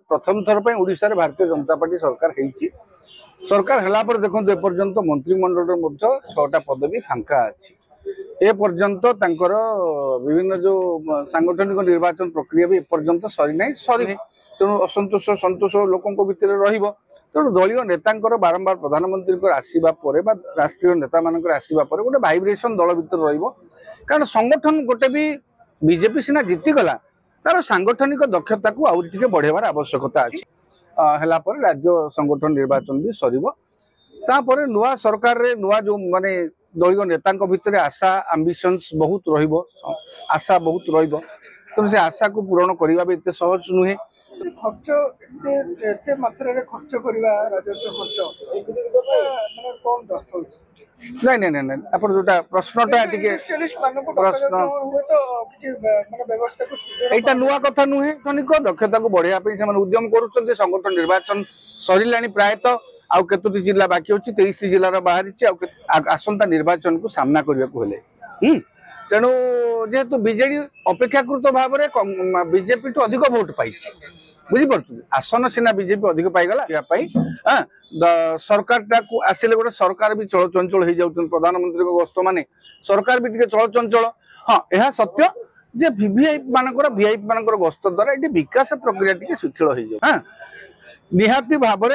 प्रथम थर पे ओडिशा रे भारतीय जनता पार्टी सरकार हेइची। सरकार हला पर देखंतु ए पर्यंत मंत्रिमंडल रे मध्य 6टा पदवी फांका अछि। ए पर्यंत तांकर विभिन्न जो सांगठनिक निर्वाचन प्रक्रिया भी ए पर्यंत सरी नै सरी तेणु असंतोष संतोष लोकों भितर रहिबो। तेणु दलीय नेतांकर बारंबार प्रधानमंत्री को आसीबा परे बा राष्ट्रीय नेता मानकर आसीबा परे गोटे वाइब्रेशन दल भितर रहिबो। कारण संगठन गोटे भी बीजेपी सिना जीती गला तार सांगठनिक दक्षता को आउरी टिके बढ़ेबार आवश्यकता अछि। हला पर राज्य संगठन निर्वाचन भी सरीबो। तापर नुआ सरकार रे नुआ जो माने दलीय नेतांक भितर आशा एम्बिशंस बहुत रहिबो, आशा बहुत रहिबो। तो से आशा को पूर्ण करबा बे एते सहज नुहे। खर्च एते मात्रा रे खर्च करबा राजस्व खर्च माने कोन दर्शाउछ? नहीं नहीं नहीं अपन जोटा प्रश्नटा टिके प्रश्न हुए तो किछि माने व्यवस्था को एटा नुआ कथा नुहे। तनिक दक्षता को बढ़िया पे से मन उद्यम करूछन। संगठन निर्वाचन सरिलानी प्रायत आउ केतोटी जिल्ला बाकी होची 23 जिल्ला रो बाहरी छि आसंता निर्वाचन को सामना करबा को हेले तेणु जेहेतु बीजेडी अपेक्षाकृत भाव में बीजेपी टू अधिक भोट पाई बुझीपी आसन सीना बीजेपी अधिक पाईगला सरकार आसिले गोटे सरकार भी चल चंचल हो जाऊँ। प्रधानमंत्री गस्त माने सरकार भी चल चंचल। हाँ यह सत्य जे वीवीआईपी मानकर गस्त द्वारा ये विकास प्रक्रिया टी शिथिल हो जाए। हाँ निहाती भाव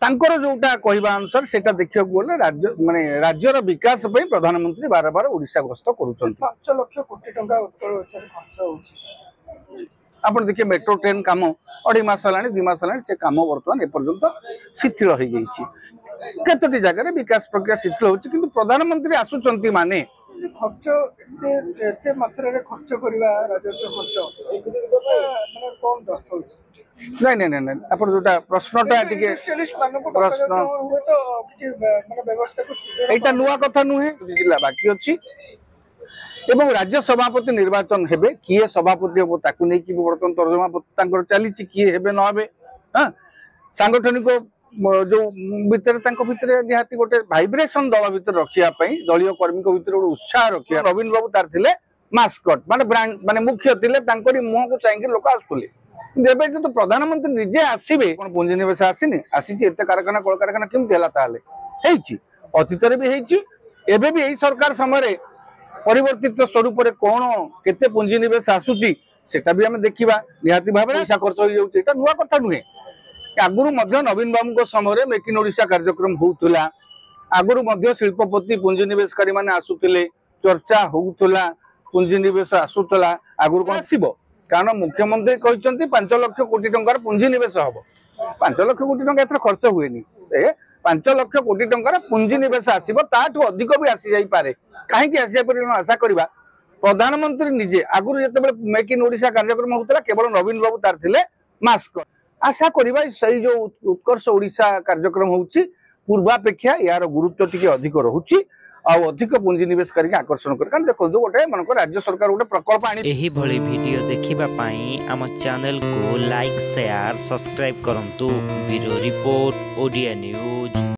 तांकर जोटा कहवा अनुसार सेटा देखियो गले राज्य माने राज्यर विकास पे प्रधानमंत्री बार बार ओडिशा गस्त करूछन। 5 लाख कोटी टंका उत्तर ओडिसा खर्च होछि। आपण देखिए मेट्रो ट्रेन काम 2.5 मास हलानी 2 मास हलानी से काम वर्तमान ए पर्यंत शिथिल हो जाइछि। केतोटी जगह विकास प्रक्रिया शिथिल होछि किंतु प्रधानमंत्री आसुचंती माने खर्च एते मात्रा रे खर्च करबा राजस्व खर्च माने कोन दर्शाउछ? नहीं नहीं नहीं अपन जोटा प्रश्नटा टिके प्रश्न हुए तो किछि माने व्यवस्था को एटा नुआ कथा नुहे। जिला बाकी अछि एवं राज्य सभापति निर्वाचन हेबे किए सभापति हो ताकू नै कि वर्तमान तर्जमा तांकर चली किए हेबे न हेबे। हां सांगठनिक जो भितर तांको भितर निहाती गोटे वाइब्रेशन दल भितर रखिया पई दलीय कर्मी को भितर गोटे उत्साह रखिया। नवीन बाबू तार थिले मास्कट माने ब्रांड माने मुख्य थिले तांकरी मुह को चाहि के लोक आसुले। देबे तो प्रधानमंत्री निजे आसीबे कोन पुंजीनिवेश आसीनी आसीची एते कारखाना कल कारखाना केमति हला ताले हेइची अतीत रे भी हेइची एबे भी एही सरकार समय परिवर्तित स्वरूप रे कोन केते पुंजीनिवेश आसुची सेटा भी हम देखिबा। निहाती भाबे पैसा खर्च हो जाउची एटा नुवा कथा नुहे। आगुरु मध्य नवीन बाबू को समय मेक इन ओडिशा कार्यक्रम होउतला। आगुरु मध्य शिल्पपति पुंजीनिवेशकारी माने आसुतिले चर्चा होउतला पुंजीनिवेश आसुतला। आगुरु कोन आसीबो कारण मुख्यमंत्री कहते 5 लाख कोटी टंकार पुंजीनिवेश हम 5 लाख कोटी टंका एथर खर्च हुए से 5 लाख कोटी टंकार पुंजीनिवेश आसो ताठू अधिक भी आसी जाई पारे कहीं आसी आशा करवा। प्रधानमंत्री निजे आगुरी जो मेक इन ओडिशा कार्यक्रम होता केवल नवीन बाबू तार थिले मास्क आशा करवा सही जो उत्कर्ष ओडिशा कार्यक्रम होउची पूर्वापेक्षा यार गुरुत्व टिके अधिक रहुची अधिक पुंजीनिवेश करके आकर्षण कर। कारण देखो गोटे मन राज्य सरकार गोटे प्रकल्प आनी एही भली वीडियो देखिबा पाई आम चैनल को लाइक शेयर सब्सक्राइब करंतु। Bureau report Odia news.